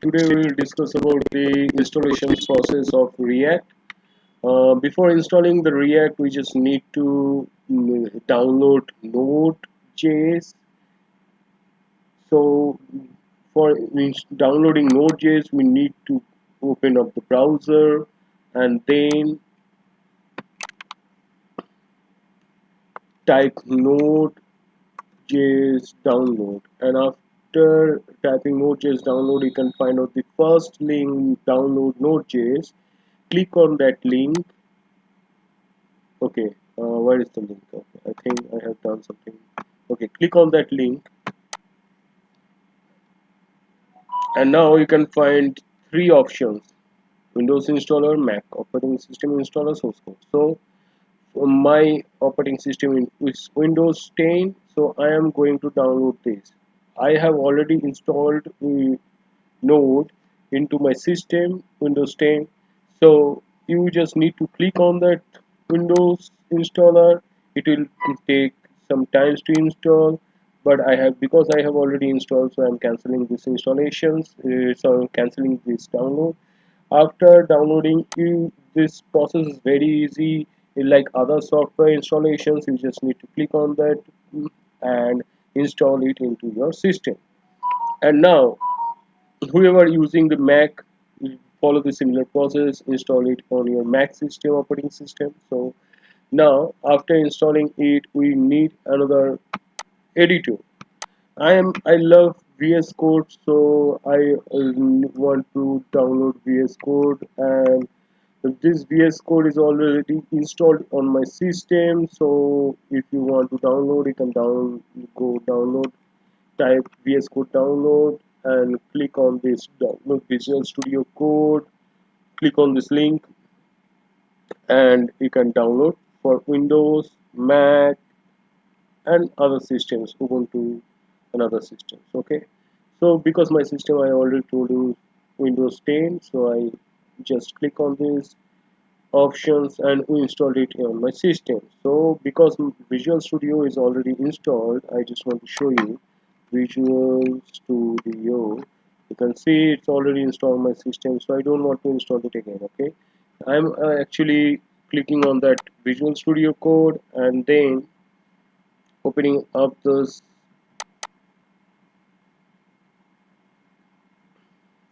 Today we will discuss about the installation process of React. Before installing the React, we just need to download Node.js. So for downloading Node.js, we need to open up the browser and then type Node.js download. And after typing Node.js download, you can find out the first link, download Node.js. Click on that link. Okay, where is the link? Okay, I think I have done something. Okay, click on that link, and now you can find three options: Windows installer, Mac operating system installer, source code. So my operating system is Windows 10, so I am going to download this. I have already installed Node into my system, Windows 10. So you just need to click on that Windows installer. It will take some time to install, but because I have already installed, so I'm canceling this installations. So I'm canceling this download. After downloading, this process is very easy. Like other software installations, you just need to click on that and install it into your system. And now whoever using the Mac will follow the similar process, install it on your Mac system operating system. So now after installing it, we need another editor. I love VS Code, so I want to download VS Code, and this VS Code is already installed on my system. So if you want to download, you can go download, type VS Code download, and click on this download Visual Studio Code. Click on this link, and you can download for Windows, Mac, and other systems, Ubuntu and other systems. Okay, so because my system, I already told you, Windows 10, so I just click on this options and we installed it on my system. So because Visual Studio is already installed, I just want to show you Visual Studio. You can see it's already installed on my system, so I don't want to install it again. Okay, I'm actually clicking on that Visual Studio code and then opening up this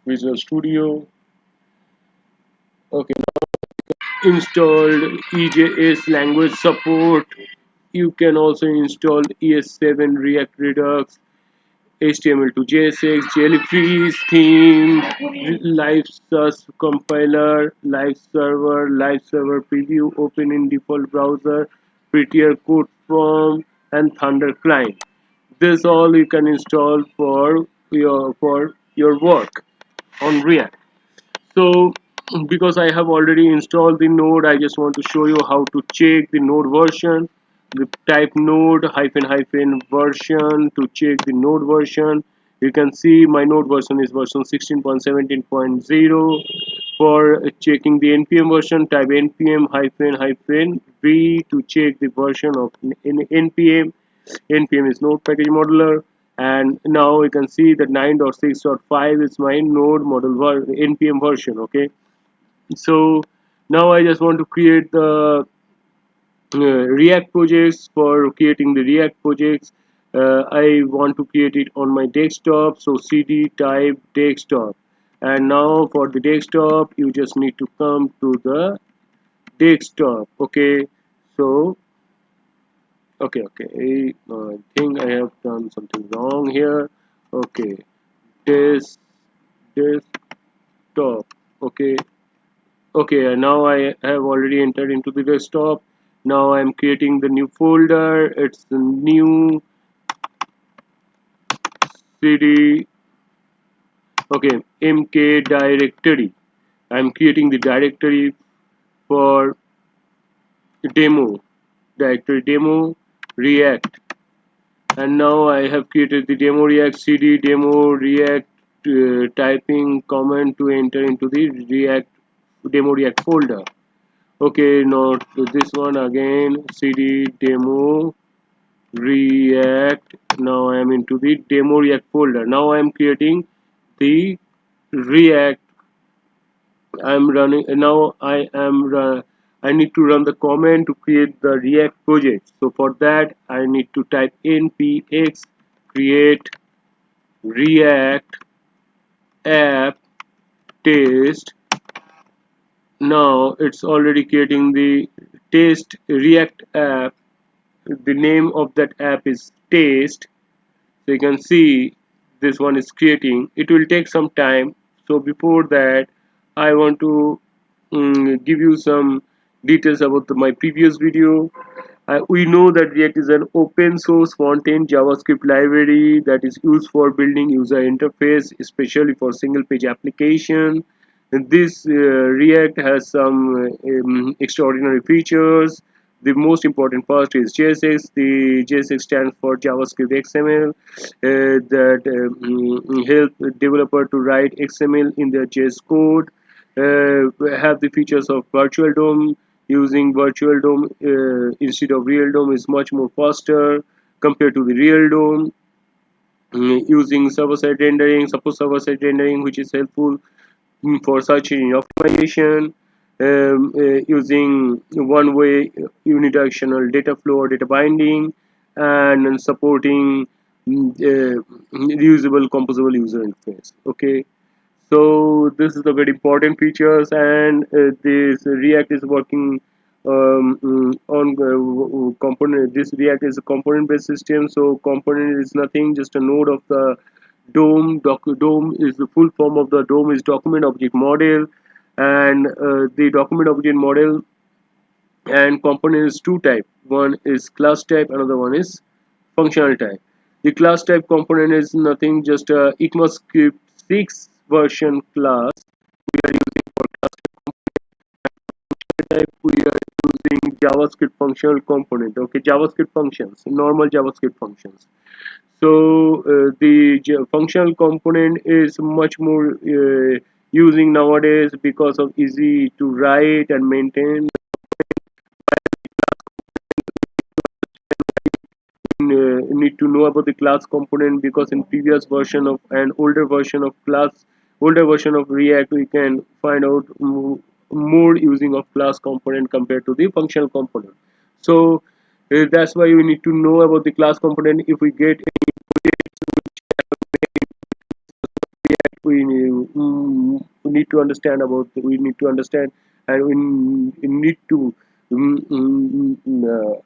Visual Studio. Okay, installed EJS language support. You can also install ES7 React Redux, HTML to JSX, Jellyfish theme, live sus compiler, live server preview, open in default browser, prettier code from, and Thunder client. This all you can install for your work on React. So because I have already installed the node, I just want to show you how to check the node version. The type node hyphen hyphen version to check the node version. You can see my node version is version 16.17.0. For checking the npm version, type npm hyphen hyphen v to check the version of npm. Npm is node package modeler, and now you can see that 9.6.5 is my node model npm version. Okay, so now I just want to create the React projects. For creating the React projects, I want to create it on my desktop, so cd type desktop, and now for the desktop you just need to come to the desktop. Okay, so I think I have done something wrong here. Okay, this desktop. Okay, now I have already entered into the desktop. Now I'm creating the new folder. It's the new cd. Okay, mk directory. I'm creating the directory for demo, directory demo react, and now I have created the demo react cd demo react, typing command to enter into the react demo react folder. Okay, not this one again, cd demo react. Now I am into the demo react folder. Now I am creating the React. I'm running now. I need to run the command to create the React project. So for that, I need to type npx create React app test. Now it's already creating the test React app. The name of that app is test. So you can see this one is creating. It will take some time. So before that, I want to give you some details about my previous video. We know that React is an open source front-end JavaScript library that is used for building user interface, especially for single page application. And this React has some extraordinary features. The most important part is JSX. The JSX stands for JavaScript XML that help developer to write XML in their JS code. Have the features of virtual DOM. Using virtual DOM instead of real DOM is much more faster compared to the real DOM. Using server-side rendering, suppose server-side rendering, which is helpful for search engine optimization. Using one-way unidirectional data flow or data binding, and supporting reusable composable user interface. Okay, so this is the very important features, and this React is working on component. This React is a component based system, so component is nothing, just a node of the DOM is the full form of the DOM is document object model, and the document object model and component is two type. One is class type, another one is functional type. The class type component is nothing, just a ECMAScript 6 version class. We are using for class type. We are using JavaScript functional component. Okay, JavaScript functions, normal JavaScript functions. So the functional component is much more using nowadays because of easy to write and maintain. Need to know about the class component, because in previous version of an older version of React, we can find out more using of class component compared to the functional component. So that's why we need to know about the class component. If we get we need to understand about, we need to understand, and we need to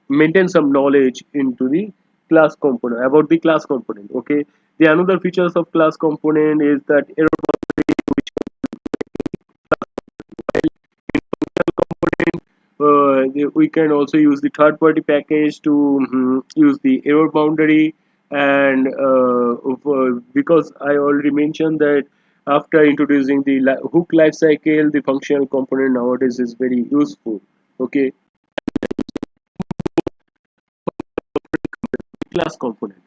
maintain some knowledge into the class component, about the class component. Okay, the another features of class component is that error boundary, which component we can also use the third party package to use the error boundary. And because I already mentioned that after introducing the hook lifecycle, the functional component nowadays is very useful. Okay, class component.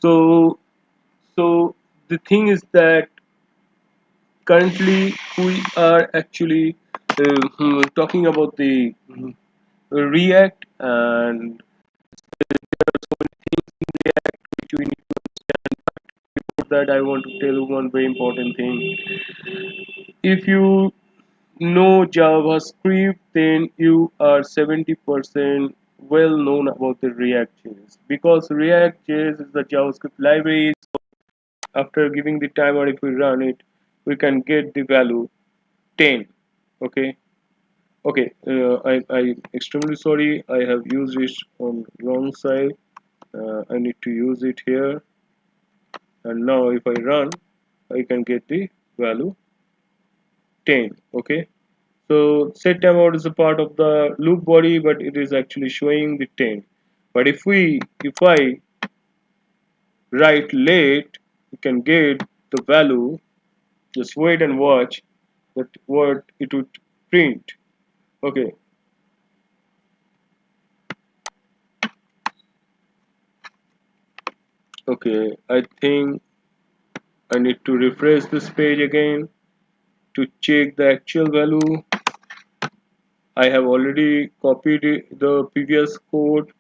So so the thing is that currently we are actually talking about the React, and there are so many things in React which we need to understand. Before that, I want to tell you one very important thing. If you know JavaScript, then you are 70% well known about the React.js, because React.js is the JavaScript library. After giving the timer, if we run it, we can get the value 10. Okay. Okay, I extremely sorry, I have used it on wrong side. I need to use it here, and now if I run, I can get the value 10. Okay, so set timeout is a part of the loop body, but it is actually showing the 10. But if I write late, you can get the value. Just wait and watch that what it would print. Okay, okay, I think I need to refresh this page again to check the actual value. I have already copied the previous code,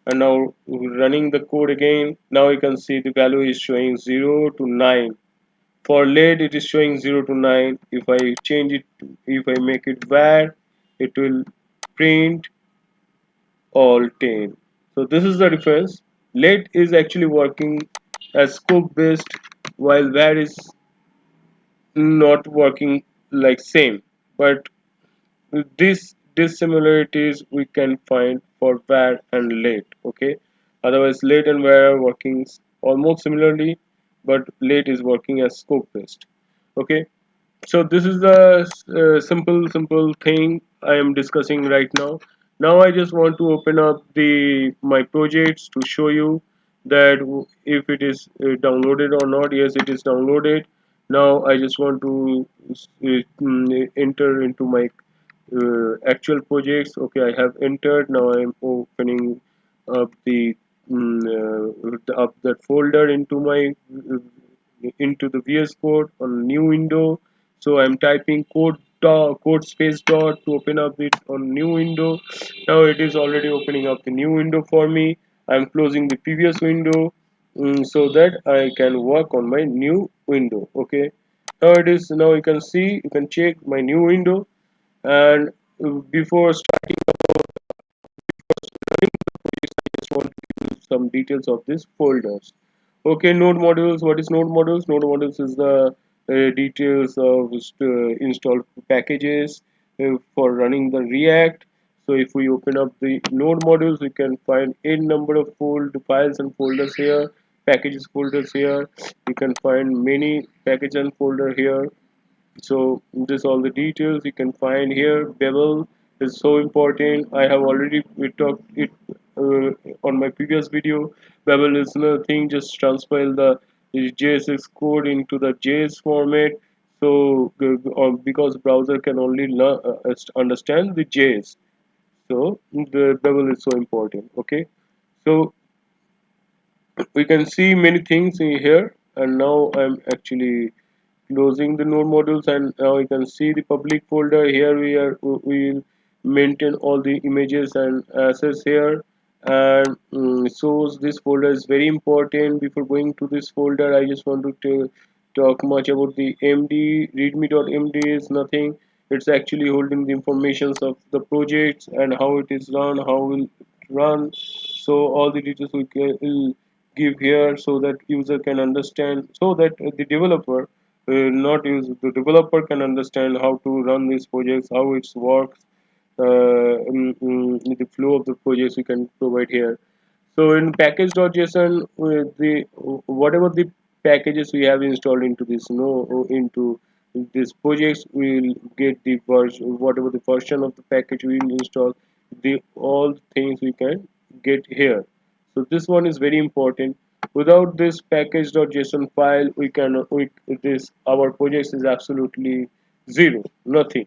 and now running the code again. Now you can see the value is showing 0 to 9. For late it is showing 0 to 9. If I change it, if I make it var, it will print all 10. So this is the difference. Late is actually working as scope based, while var is not working like same. But these dissimilarities we can find for var and late. Okay, otherwise late and var are working almost similarly, but late is working as scope based. Okay, so this is the simple thing I am discussing right now. Now I just want to open up the my projects to show you that if it is downloaded or not. Yes, it is downloaded. Now I just want to enter into my actual projects. Okay, I have entered. Now I am opening up up that folder into my into the VS Code on new window. So I'm typing code space dot to open up it on new window. Now it is already opening up the new window for me. I'm closing the previous window, so that I can work on my new window. Okay, now it is, now you can see, you can check my new window. And before starting just want to give you some details of these folders. Okay, node modules. What is node modules? Node modules is the details of installed packages for running the React. So if we open up the node modules, we can find n number of files and folders here, packages folders here. You can find many package and folder here. So this all the details you can find here. Bevel is so important. I have already we talked it uh, on my previous video. Bevel is nothing, just transpile the JSX code into the JS format. So because browser can only understand the JS, so the bevel is so important. Okay, so we can see many things in here, and now I'm actually closing the node modules, and now you can see the public folder here. We will maintain all the images and assets here. And so this folder is very important. Before going to this folder, I just want to talk much about the md. Readme.md is nothing, it's actually holding the informations of the projects and how it is run, how will run. So all the details we can give here, so that user can understand, so that the developer not use the developer can understand how to run these projects, how it works. The flow of the projects we can provide here. So in package.json, with the whatever the packages we have installed into this, into these projects, we'll get the version, whatever the version of the package we will install, the all things we can get here. So this one is very important. Without this package.json file, this our project is absolutely zero, nothing.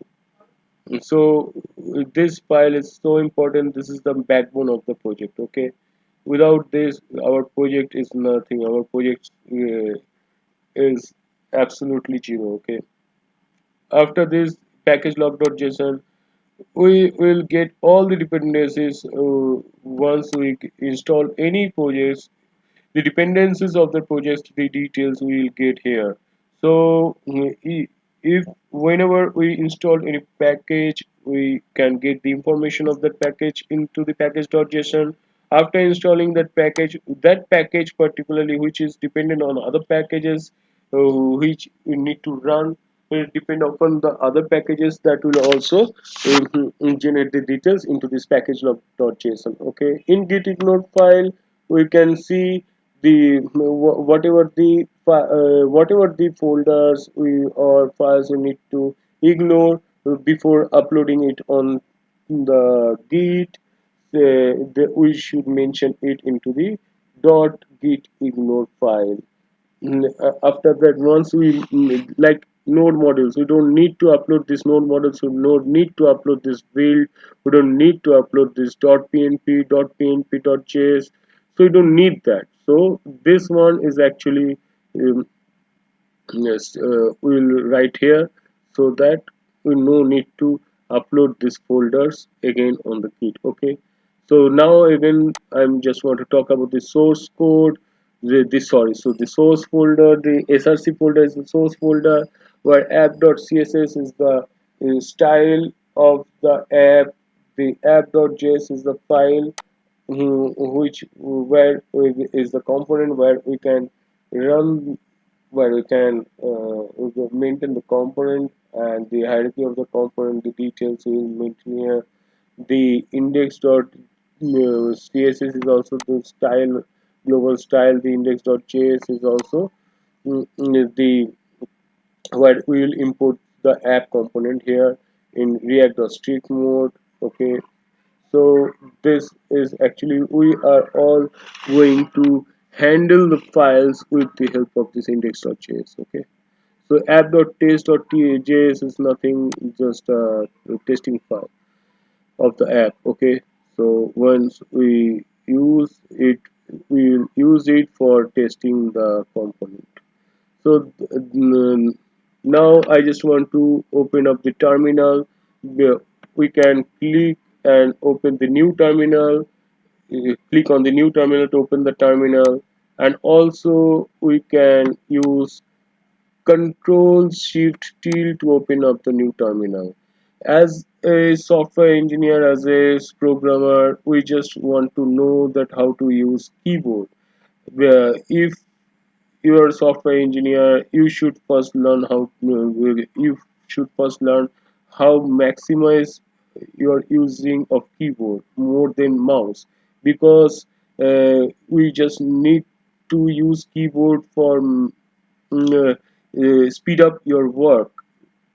So this file is so important. This is the backbone of the project. Okay, without this our project is nothing. Our project is absolutely zero. Okay, after this package-lock.json, we will get all the dependencies. Once we install any projects, the dependencies of the project, the details we will get here. So if whenever we install any package, we can get the information of that package into the package.json. After installing that package particularly which is dependent on other packages which we need to run, will depend upon the other packages that will also generate the details into this package.json. Okay, in git ignore file we can see the whatever the folders we or files we need to ignore before uploading it on the git. We should mention it into the git ignore file. After that, once we like node modules, we don't need to upload this node modules, we don't need to upload this build, we don't need to upload this .pnp.js, so you don't need that. So this one is actually um, yes, we'll write here, so that we no need to upload these folders again on the git. Okay, so now again I'm just want to talk about the source code. so the source folder, the src folder is the source folder, where app.css is the style of the app. The app.js is the file, which where is the component where we can run, where we can maintain the component, and the hierarchy of the component, the details we will maintain here. The index.css is also the style, global style. The index.js is also the where we will import the app component here in react.street mode. Okay, so this is actually, we are all going to handle the files with the help of this index.js. Okay, so app.taste.js is nothing, just a testing file of the app. Okay, so once we use it, we will use it for testing the component. So now I just want to open up the terminal. where we can click and open the new terminal. Click on the new terminal to open the terminal, and also we can use Control Shift T to open up the new terminal. As a software engineer, as a programmer, we just want to know that how to use keyboard. Where if you are a software engineer, you should first learn you should first learn how maximize your using of keyboard more than mouse, because we just need to use keyboard for speed up your work.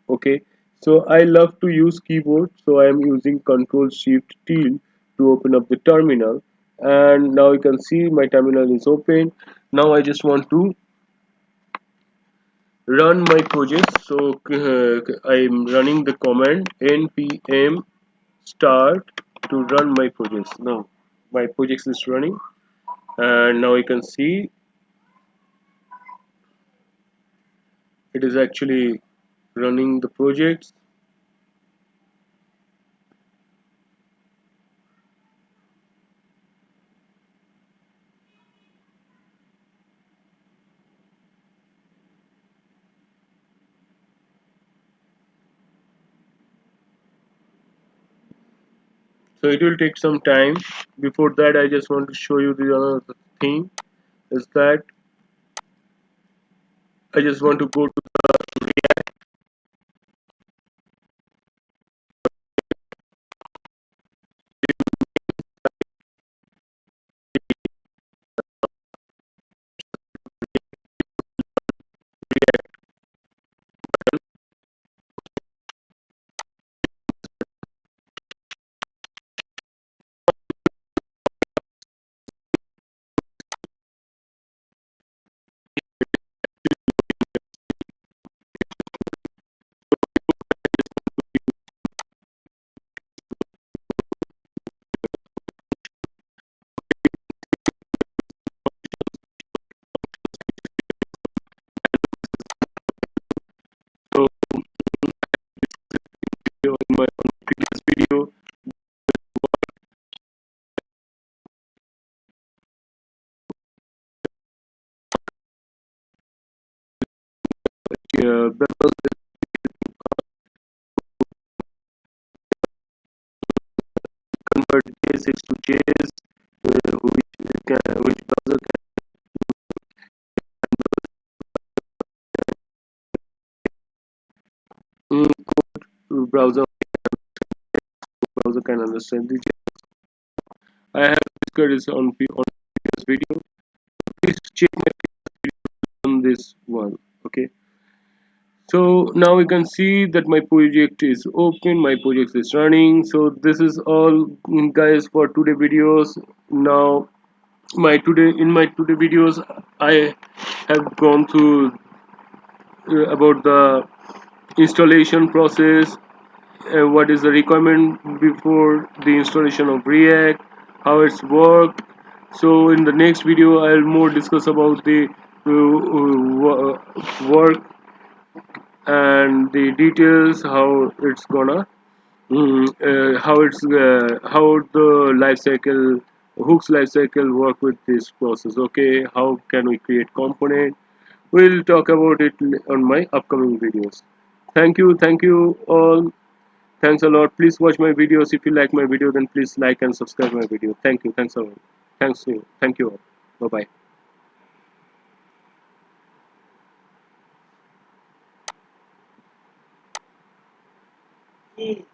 Okay, so I love to use keyboard, so I am using Control Shift T to open up the terminal, and now you can see my terminal is open. Now I just want to run my project. So I'm running the command npm start to run my projects. Now my projects is running, and now you can see it is actually running the projects. So it will take some time. Before that, I just want to show you the another thing, is that I just want to go to so on my previous video, browser convert JSX to JS, which browser can browser can understand the JS. I have discussed this on previous video. Please check my on this one. Okay, so now you can see that my project is open, my project is running. So this is all, guys, for today videos. Now my today videos, I have gone through about the installation process, what is the requirement before the installation of React, how it's work. So in the next video I'll more discuss about the work and the details, how it's gonna how the life cycle hooks lifecycle work with this process. Okay, how can we create component? We'll talk about it on my upcoming videos. Thank you all. Thanks a lot. Please watch my videos. If you like my video, then please like and subscribe my video. Thanks a lot. Thank you all. Bye bye.